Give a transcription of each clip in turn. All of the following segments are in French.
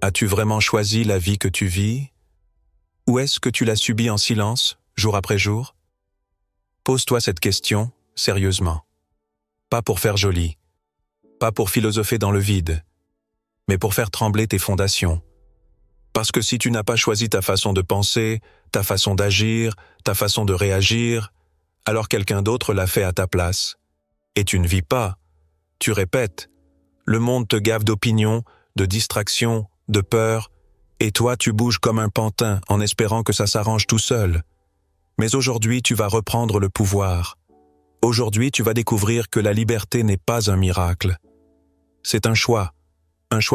As-tu vraiment choisi la vie que tu vis? Ou est-ce que tu l'as subie en silence, jour après jour? Pose-toi cette question, sérieusement. Pas pour faire joli, pas pour philosopher dans le vide, mais pour faire trembler tes fondations. Parce que si tu n'as pas choisi ta façon de penser, ta façon d'agir, ta façon de réagir, alors quelqu'un d'autre l'a fait à ta place. Et tu ne vis pas. Tu répètes. Le monde te gave d'opinions, de distractions, de peurs, et toi tu bouges comme un pantin en espérant que ça s'arrange tout seul. Mais aujourd'hui tu vas reprendre le pouvoir. Aujourd'hui tu vas découvrir que la liberté n'est pas un miracle. C'est un choix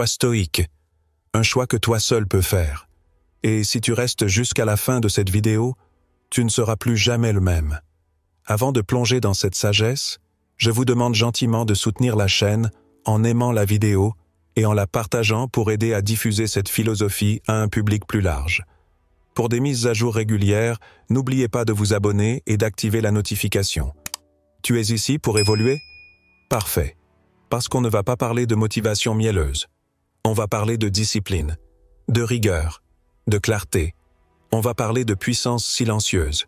stoïque, un choix que toi seul peux faire. Et si tu restes jusqu'à la fin de cette vidéo, tu ne seras plus jamais le même. Avant de plonger dans cette sagesse, je vous demande gentiment de soutenir la chaîne en aimant la vidéo et en la partageant pour aider à diffuser cette philosophie à un public plus large. Pour des mises à jour régulières, n'oubliez pas de vous abonner et d'activer la notification. Tu es ici pour évoluer? Parfait. Parce qu'on ne va pas parler de motivation mielleuse. On va parler de discipline, de rigueur, de clarté. On va parler de puissance silencieuse.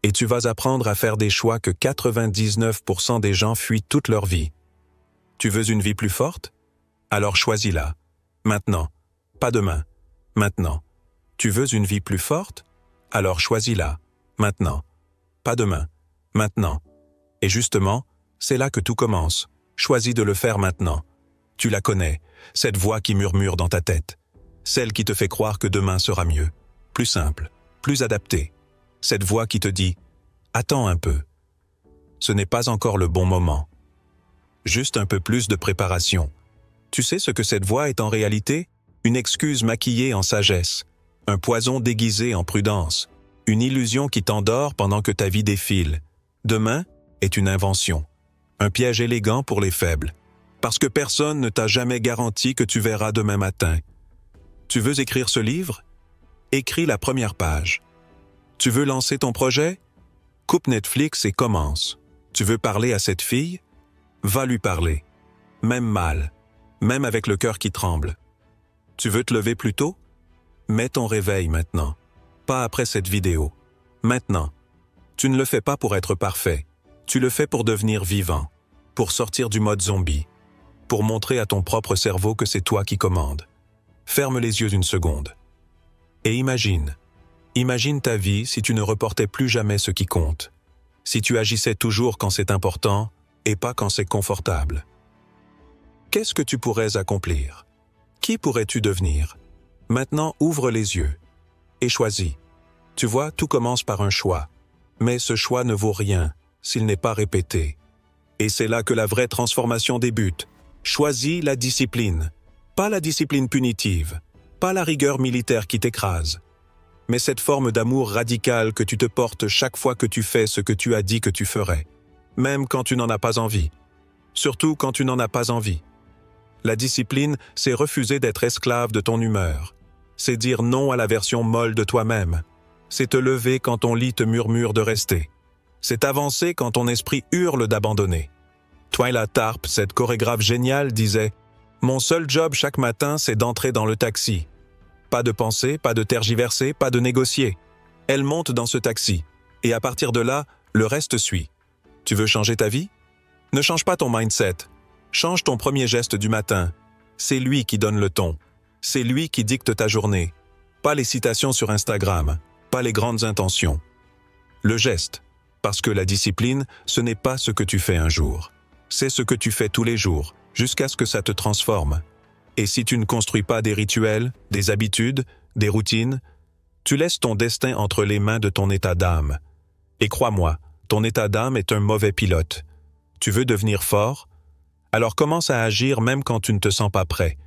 Et tu vas apprendre à faire des choix que 99% des gens fuient toute leur vie. Tu veux une vie plus forte? Alors choisis-la. Maintenant. Pas demain. Maintenant. Tu veux une vie plus forte? Alors choisis-la. Maintenant. Pas demain. Maintenant. Et justement, c'est là que tout commence. Choisis de le faire maintenant. Tu la connais, cette voix qui murmure dans ta tête. Celle qui te fait croire que demain sera mieux, plus simple, plus adapté. Cette voix qui te dit « Attends un peu. Ce n'est pas encore le bon moment. Juste un peu plus de préparation. » Tu sais ce que cette voix est en réalité? Une excuse maquillée en sagesse, un poison déguisé en prudence, une illusion qui t'endort pendant que ta vie défile. Demain est une invention, un piège élégant pour les faibles, parce que personne ne t'a jamais garanti que tu verras demain matin. Tu veux écrire ce livre? Écris la première page. Tu veux lancer ton projet? Coupe Netflix et commence. Tu veux parler à cette fille? Va lui parler. Même mal. Même avec le cœur qui tremble. Tu veux te lever plus tôt? Mets ton réveil maintenant. Pas après cette vidéo. Maintenant. Tu ne le fais pas pour être parfait. Tu le fais pour devenir vivant. Pour sortir du mode zombie. Pour montrer à ton propre cerveau que c'est toi qui commandes. Ferme les yeux une seconde. Et imagine. Imagine ta vie si tu ne reportais plus jamais ce qui compte. Si tu agissais toujours quand c'est important et pas quand c'est confortable. Qu'est-ce que tu pourrais accomplir? Qui pourrais-tu devenir? Maintenant, ouvre les yeux et choisis. Tu vois, tout commence par un choix. Mais ce choix ne vaut rien s'il n'est pas répété. Et c'est là que la vraie transformation débute. Choisis la discipline. Pas la discipline punitive. Pas la rigueur militaire qui t'écrase. Mais cette forme d'amour radical que tu te portes chaque fois que tu fais ce que tu as dit que tu ferais. Même quand tu n'en as pas envie. Surtout quand tu n'en as pas envie. La discipline, c'est refuser d'être esclave de ton humeur. C'est dire non à la version molle de toi-même. C'est te lever quand ton lit te murmure de rester. C'est avancer quand ton esprit hurle d'abandonner. Twyla Tharp, cette chorégraphe géniale, disait « Mon seul job chaque matin, c'est d'entrer dans le taxi. Pas de penser, pas de tergiverser, pas de négocier. Elle monte dans ce taxi. Et à partir de là, le reste suit. Tu veux changer ta vie? Ne change pas ton mindset. Change ton premier geste du matin. C'est lui qui donne le ton. C'est lui qui dicte ta journée. Pas les citations sur Instagram, pas les grandes intentions. Le geste. Parce que la discipline, ce n'est pas ce que tu fais un jour. C'est ce que tu fais tous les jours, jusqu'à ce que ça te transforme. Et si tu ne construis pas des rituels, des habitudes, des routines, tu laisses ton destin entre les mains de ton état d'âme. Et crois-moi, ton état d'âme est un mauvais pilote. Tu veux devenir fort? Alors commence à agir même quand tu ne te sens pas prêt.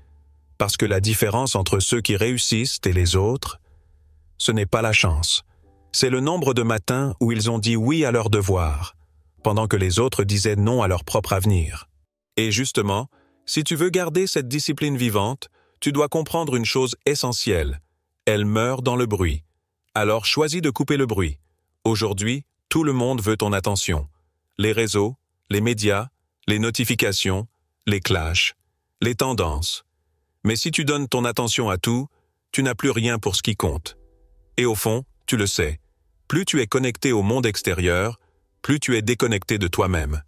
Parce que la différence entre ceux qui réussissent et les autres, ce n'est pas la chance. C'est le nombre de matins où ils ont dit oui à leur devoir, pendant que les autres disaient non à leur propre avenir. Et justement, si tu veux garder cette discipline vivante, tu dois comprendre une chose essentielle. Elle meurt dans le bruit. Alors choisis de couper le bruit. Aujourd'hui, tout le monde veut ton attention. Les réseaux, les médias, les notifications, les clashs, les tendances. Mais si tu donnes ton attention à tout, tu n'as plus rien pour ce qui compte. Et au fond, tu le sais, plus tu es connecté au monde extérieur, plus tu es déconnecté de toi-même.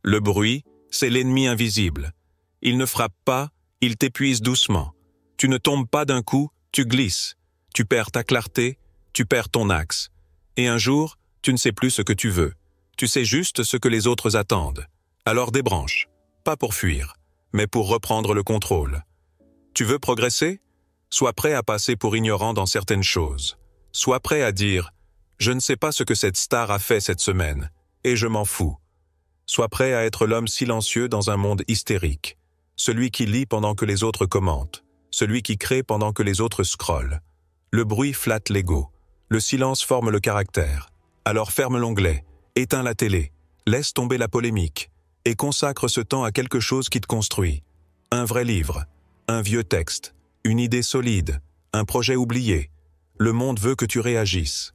Le bruit, c'est l'ennemi invisible. Il ne frappe pas, il t'épuise doucement. Tu ne tombes pas d'un coup, tu glisses. Tu perds ta clarté, tu perds ton axe. Et un jour, tu ne sais plus ce que tu veux. Tu sais juste ce que les autres attendent. Alors débranche, pas pour fuir, mais pour reprendre le contrôle. Tu veux progresser? Sois prêt à passer pour ignorant dans certaines choses. Sois prêt à dire « Je ne sais pas ce que cette star a fait cette semaine, et je m'en fous ». Sois prêt à être l'homme silencieux dans un monde hystérique, celui qui lit pendant que les autres commentent, celui qui crée pendant que les autres scrollent. Le bruit flatte l'ego, le silence forme le caractère. Alors ferme l'onglet, éteins la télé, laisse tomber la polémique, et consacre ce temps à quelque chose qui te construit. Un vrai livre, un vieux texte, une idée solide, un projet oublié. Le monde veut que tu réagisses.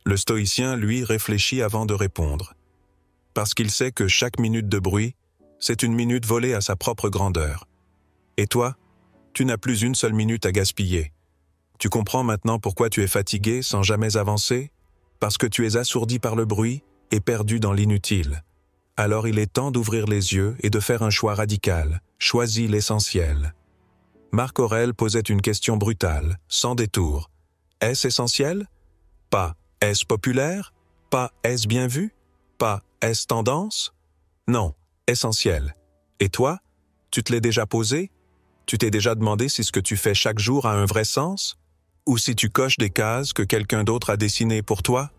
Le stoïcien, lui, réfléchit avant de répondre. Parce qu'il sait que chaque minute de bruit, c'est une minute volée à sa propre grandeur. Et toi, tu n'as plus une seule minute à gaspiller. Tu comprends maintenant pourquoi tu es fatigué sans jamais avancer? Parce que tu es assourdi par le bruit et perdu dans l'inutile. Alors il est temps d'ouvrir les yeux et de faire un choix radical. Choisis l'essentiel. Marc Aurèle posait une question brutale, sans détour. Est-ce essentiel? Pas est-ce populaire? Pas est-ce bien vu? Pas est-ce tendance? Non, essentiel. Et toi? Tu te l'es déjà posé? Tu t'es déjà demandé si ce que tu fais chaque jour a un vrai sens? Ou si tu coches des cases que quelqu'un d'autre a dessinées pour toi?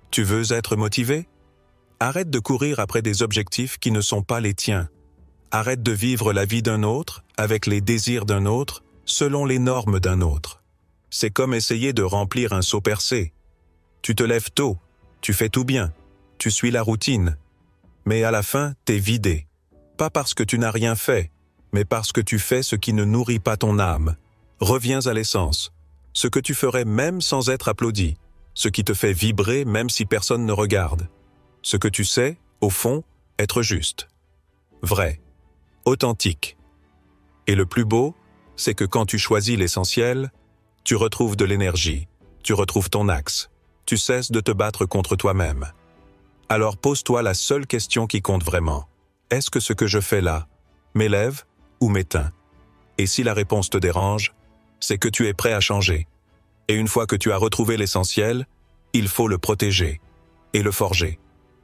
Tu veux être motivé? Arrête de courir après des objectifs qui ne sont pas les tiens. Arrête de vivre la vie d'un autre, avec les désirs d'un autre, selon les normes d'un autre. C'est comme essayer de remplir un seau percé. Tu te lèves tôt, tu fais tout bien, tu suis la routine. Mais à la fin, t'es vidé. Pas parce que tu n'as rien fait, mais parce que tu fais ce qui ne nourrit pas ton âme. Reviens à l'essence. Ce que tu ferais même sans être applaudi. Ce qui te fait vibrer même si personne ne regarde. Ce que tu sais, au fond, être juste. Vrai. Authentique. Et le plus beau, c'est que quand tu choisis l'essentiel, tu retrouves de l'énergie, tu retrouves ton axe, tu cesses de te battre contre toi-même. Alors pose-toi la seule question qui compte vraiment. Est-ce que ce que je fais là m'élève ou m'éteint? Et si la réponse te dérange, c'est que tu es prêt à changer. Et une fois que tu as retrouvé l'essentiel, il faut le protéger et le forger.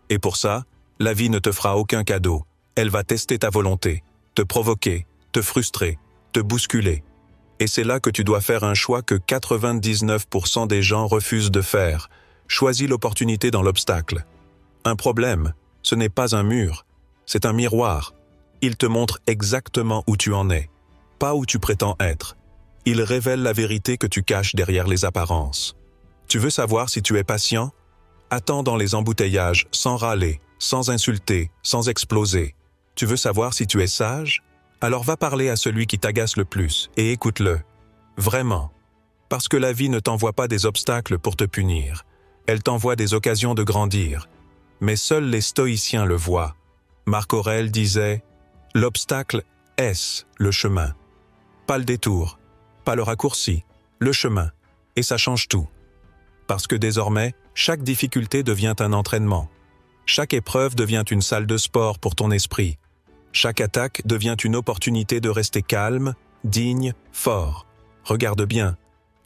Et pour ça, la vie ne te fera aucun cadeau. Elle va tester ta volonté, te provoquer, te frustrer, te bousculer. Et c'est là que tu dois faire un choix que 99% des gens refusent de faire. Choisis l'opportunité dans l'obstacle. Un problème, ce n'est pas un mur, c'est un miroir. Il te montre exactement où tu en es, pas où tu prétends être. Il révèle la vérité que tu caches derrière les apparences. Tu veux savoir si tu es patient? Attends dans les embouteillages, sans râler, sans insulter, sans exploser. Tu veux savoir si tu es sage? Alors va parler à celui qui t'agace le plus et écoute-le. Vraiment. Parce que la vie ne t'envoie pas des obstacles pour te punir. Elle t'envoie des occasions de grandir. Mais seuls les stoïciens le voient. Marc Aurèle disait « L'obstacle, est-ce le chemin? Pas le détour, pas le raccourci, le chemin. Et ça change tout. Parce que désormais, chaque difficulté devient un entraînement. Chaque épreuve devient une salle de sport pour ton esprit. Chaque attaque devient une opportunité de rester calme, digne, fort. Regarde bien,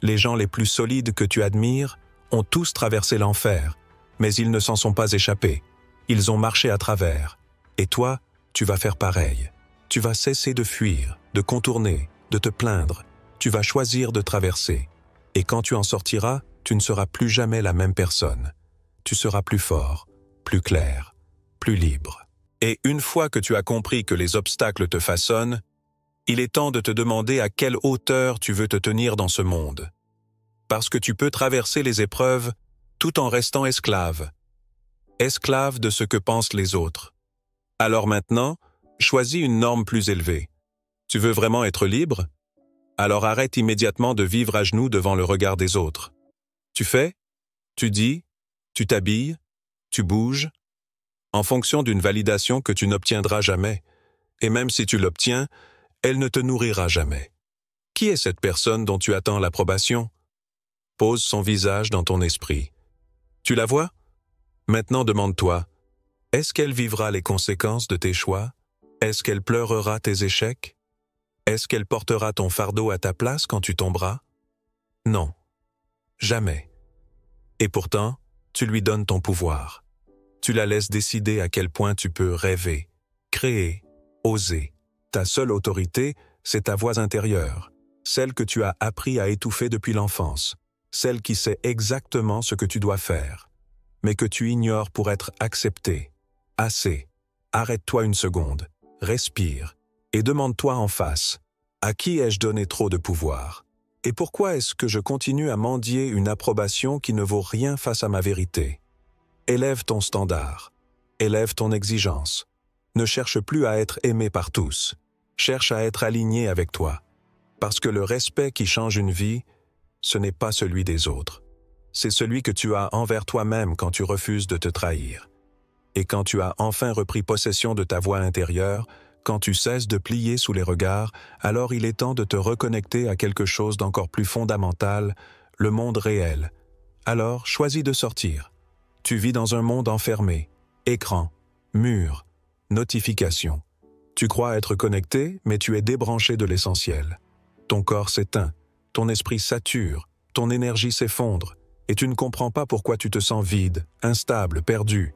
les gens les plus solides que tu admires ont tous traversé l'enfer, mais ils ne s'en sont pas échappés. Ils ont marché à travers. Et toi, tu vas faire pareil. Tu vas cesser de fuir, de contourner, de te plaindre. Tu vas choisir de traverser. Et quand tu en sortiras, tu ne seras plus jamais la même personne. Tu seras plus fort, plus clair, plus libre. Et une fois que tu as compris que les obstacles te façonnent, il est temps de te demander à quelle hauteur tu veux te tenir dans ce monde. Parce que tu peux traverser les épreuves tout en restant esclave. Esclave de ce que pensent les autres. Alors maintenant, choisis une norme plus élevée. Tu veux vraiment être libre? Alors arrête immédiatement de vivre à genoux devant le regard des autres. Tu fais, tu dis, tu t'habilles, tu bouges, en fonction d'une validation que tu n'obtiendras jamais. Et même si tu l'obtiens, elle ne te nourrira jamais. Qui est cette personne dont tu attends l'approbation? Pose son visage dans ton esprit. Tu la vois? Maintenant demande-toi, est-ce qu'elle vivra les conséquences de tes choix? Est-ce qu'elle pleurera tes échecs? Est-ce qu'elle portera ton fardeau à ta place quand tu tomberas? Non, jamais. Et pourtant, tu lui donnes ton pouvoir. Tu la laisses décider à quel point tu peux rêver, créer, oser. Ta seule autorité, c'est ta voix intérieure, celle que tu as appris à étouffer depuis l'enfance, celle qui sait exactement ce que tu dois faire, mais que tu ignores pour être accepté. Assez. Arrête-toi une seconde, respire, et demande-toi en face, à qui ai-je donné trop de pouvoir? Et pourquoi est-ce que je continue à mendier une approbation qui ne vaut rien face à ma vérité? Élève ton standard, élève ton exigence. Ne cherche plus à être aimé par tous, cherche à être aligné avec toi. Parce que le respect qui change une vie, ce n'est pas celui des autres. C'est celui que tu as envers toi-même quand tu refuses de te trahir. Et quand tu as enfin repris possession de ta voix intérieure, quand tu cesses de plier sous les regards, alors il est temps de te reconnecter à quelque chose d'encore plus fondamental, le monde réel. Alors, choisis de sortir. Tu vis dans un monde enfermé, écran, mur, notifications. Tu crois être connecté, mais tu es débranché de l'essentiel. Ton corps s'éteint, ton esprit sature, ton énergie s'effondre, et tu ne comprends pas pourquoi tu te sens vide, instable, perdu.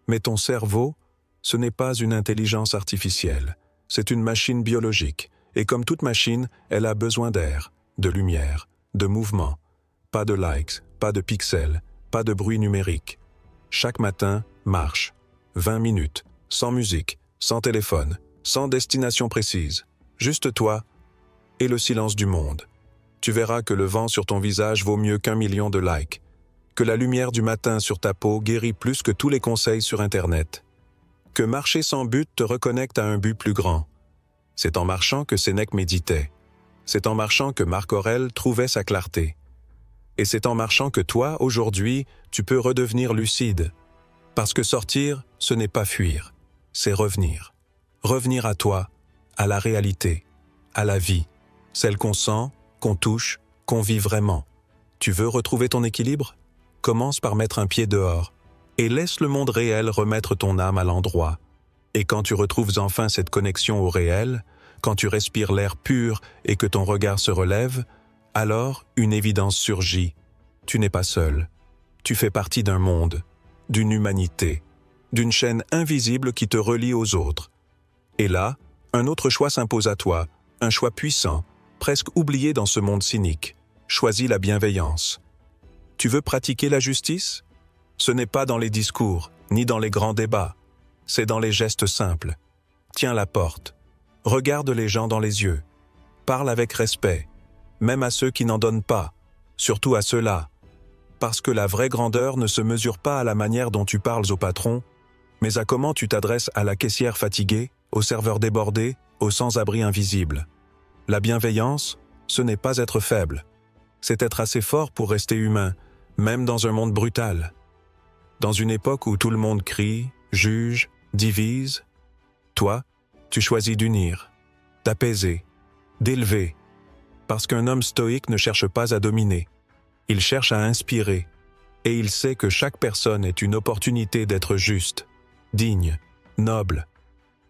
Mais ton cerveau, ce n'est pas une intelligence artificielle, c'est une machine biologique, et comme toute machine, elle a besoin d'air, de lumière, de mouvement. Pas de likes, pas de pixels, pas de bruit numérique. Chaque matin, marche. 20 minutes, sans musique, sans téléphone, sans destination précise. Juste toi et le silence du monde. Tu verras que le vent sur ton visage vaut mieux qu'1 million de likes, que la lumière du matin sur ta peau guérit plus que tous les conseils sur Internet, que marcher sans but te reconnecte à un but plus grand. C'est en marchant que Sénèque méditait. C'est en marchant que Marc Aurèle trouvait sa clarté. Et c'est en marchant que toi, aujourd'hui, tu peux redevenir lucide. Parce que sortir, ce n'est pas fuir, c'est revenir. Revenir à toi, à la réalité, à la vie, celle qu'on sent, qu'on touche, qu'on vit vraiment. Tu veux retrouver ton équilibre? Commence par mettre un pied dehors et laisse le monde réel remettre ton âme à l'endroit. Et quand tu retrouves enfin cette connexion au réel, quand tu respires l'air pur et que ton regard se relève, alors une évidence surgit. Tu n'es pas seul. Tu fais partie d'un monde, d'une humanité, d'une chaîne invisible qui te relie aux autres. Et là, un autre choix s'impose à toi, un choix puissant, presque oublié dans ce monde cynique. Choisis la bienveillance. Tu veux pratiquer la justice? Ce n'est pas dans les discours, ni dans les grands débats. C'est dans les gestes simples. Tiens la porte. Regarde les gens dans les yeux. Parle avec respect, même à ceux qui n'en donnent pas, surtout à ceux-là. Parce que la vraie grandeur ne se mesure pas à la manière dont tu parles au patron, mais à comment tu t'adresses à la caissière fatiguée, au serveur débordé, au sans-abri invisible. La bienveillance, ce n'est pas être faible. C'est être assez fort pour rester humain, même dans un monde brutal. Dans une époque où tout le monde crie, juge, divise, toi, tu choisis d'unir, d'apaiser, d'élever, parce qu'un homme stoïque ne cherche pas à dominer. Il cherche à inspirer, et il sait que chaque personne est une opportunité d'être juste, digne, noble.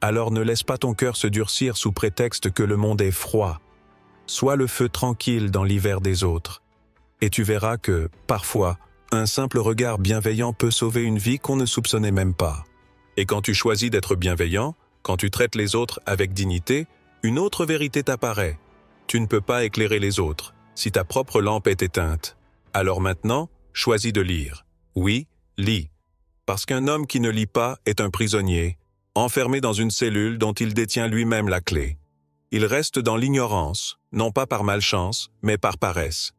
Alors ne laisse pas ton cœur se durcir sous prétexte que le monde est froid. Sois le feu tranquille dans l'hiver des autres. Et tu verras que, parfois, un simple regard bienveillant peut sauver une vie qu'on ne soupçonnait même pas. Et quand tu choisis d'être bienveillant, quand tu traites les autres avec dignité, une autre vérité t'apparaît. Tu ne peux pas éclairer les autres, si ta propre lampe est éteinte. Alors maintenant, choisis de lire. Oui, lis. Parce qu'un homme qui ne lit pas est un prisonnier, enfermé dans une cellule dont il détient lui-même la clé. Il reste dans l'ignorance, non pas par malchance, mais par paresse.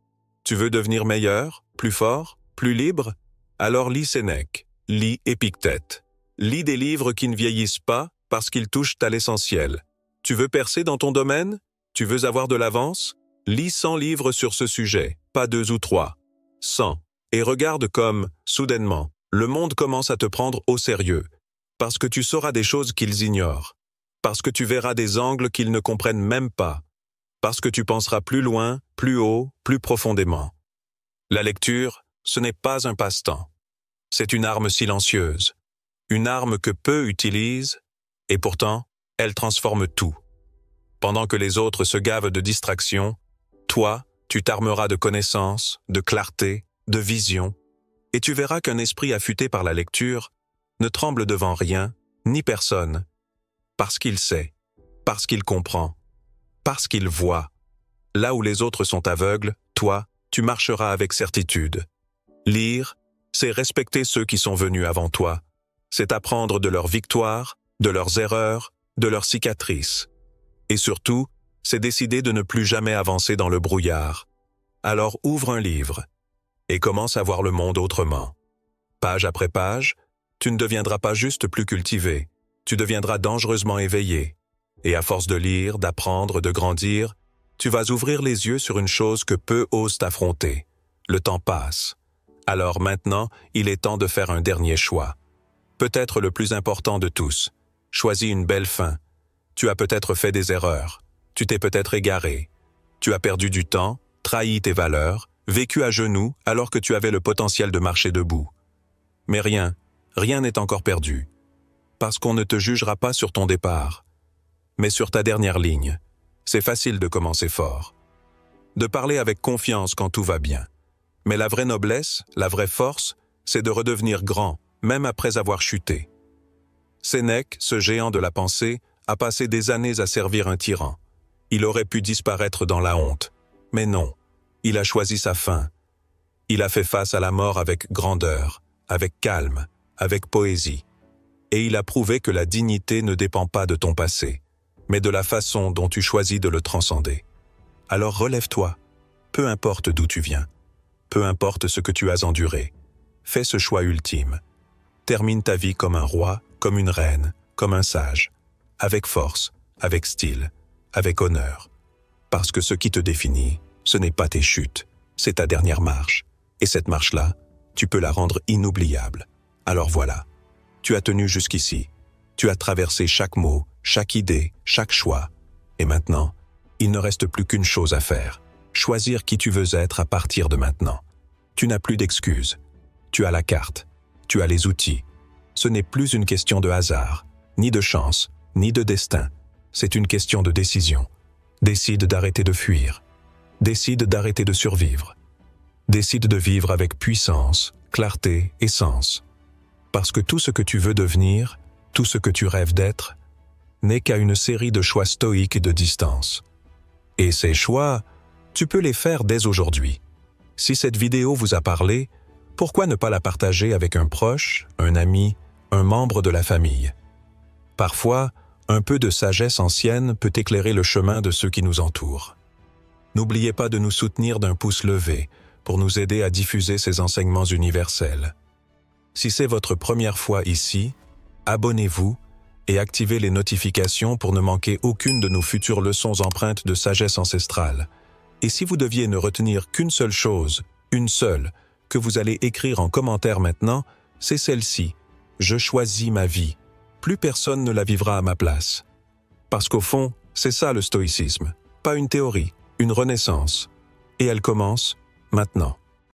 Tu veux devenir meilleur, plus fort, plus libre? Alors lis Sénèque, lis Épictète. Lis des livres qui ne vieillissent pas parce qu'ils touchent à l'essentiel. Tu veux percer dans ton domaine? Tu veux avoir de l'avance? Lis 100 livres sur ce sujet, pas 2 ou 3. 100. Et regarde comme, soudainement, le monde commence à te prendre au sérieux. Parce que tu sauras des choses qu'ils ignorent. Parce que tu verras des angles qu'ils ne comprennent même pas. Parce que tu penseras plus loin, plus haut, plus profondément. La lecture, ce n'est pas un passe-temps. C'est une arme silencieuse, une arme que peu utilisent, et pourtant, elle transforme tout. Pendant que les autres se gavent de distractions, toi, tu t'armeras de connaissances, de clarté, de vision, et tu verras qu'un esprit affûté par la lecture ne tremble devant rien, ni personne, parce qu'il sait, parce qu'il comprend, parce qu'il voit. Là où les autres sont aveugles, toi, tu marcheras avec certitude. Lire, c'est respecter ceux qui sont venus avant toi. C'est apprendre de leurs victoires, de leurs erreurs, de leurs cicatrices. Et surtout, c'est décider de ne plus jamais avancer dans le brouillard. Alors ouvre un livre et commence à voir le monde autrement. Page après page, tu ne deviendras pas juste plus cultivé, tu deviendras dangereusement éveillé. Et à force de lire, d'apprendre, de grandir, tu vas ouvrir les yeux sur une chose que peu osent affronter. Le temps passe. Alors maintenant, il est temps de faire un dernier choix. Peut-être le plus important de tous. Choisis une belle fin. Tu as peut-être fait des erreurs. Tu t'es peut-être égaré. Tu as perdu du temps, trahi tes valeurs, vécu à genoux alors que tu avais le potentiel de marcher debout. Mais rien n'est encore perdu. Parce qu'on ne te jugera pas sur ton départ, mais sur ta dernière ligne. C'est facile de commencer fort, de parler avec confiance quand tout va bien. Mais la vraie noblesse, la vraie force, c'est de redevenir grand, même après avoir chuté. Sénèque, ce géant de la pensée, a passé des années à servir un tyran. Il aurait pu disparaître dans la honte. Mais non, il a choisi sa fin. Il a fait face à la mort avec grandeur, avec calme, avec poésie. Et il a prouvé que la dignité ne dépend pas de ton passé, mais de la façon dont tu choisis de le transcender. Alors relève-toi, peu importe d'où tu viens, peu importe ce que tu as enduré. Fais ce choix ultime. Termine ta vie comme un roi, comme une reine, comme un sage, avec force, avec style, avec honneur. Parce que ce qui te définit, ce n'est pas tes chutes, c'est ta dernière marche. Et cette marche-là, tu peux la rendre inoubliable. Alors voilà, tu as tenu jusqu'ici. Tu as traversé chaque mot, chaque idée, chaque choix. Et maintenant, il ne reste plus qu'une chose à faire. Choisir qui tu veux être à partir de maintenant. Tu n'as plus d'excuses. Tu as la carte. Tu as les outils. Ce n'est plus une question de hasard, ni de chance, ni de destin. C'est une question de décision. Décide d'arrêter de fuir. Décide d'arrêter de survivre. Décide de vivre avec puissance, clarté et sens. Parce que tout ce que tu veux devenir, tout ce que tu rêves d'être, n'est qu'à une série de choix stoïques de distance. Et ces choix, tu peux les faire dès aujourd'hui. Si cette vidéo vous a parlé, pourquoi ne pas la partager avec un proche, un ami, un membre de la famille? Parfois, un peu de sagesse ancienne peut éclairer le chemin de ceux qui nous entourent. N'oubliez pas de nous soutenir d'un pouce levé pour nous aider à diffuser ces enseignements universels. Si c'est votre première fois ici, abonnez-vous et activez les notifications pour ne manquer aucune de nos futures leçons empreintes de sagesse ancestrale. Et si vous deviez ne retenir qu'une seule chose, une seule, que vous allez écrire en commentaire maintenant, c'est celle-ci. Je choisis ma vie. Plus personne ne la vivra à ma place. Parce qu'au fond, c'est ça le stoïcisme. Pas une théorie, une renaissance. Et elle commence maintenant.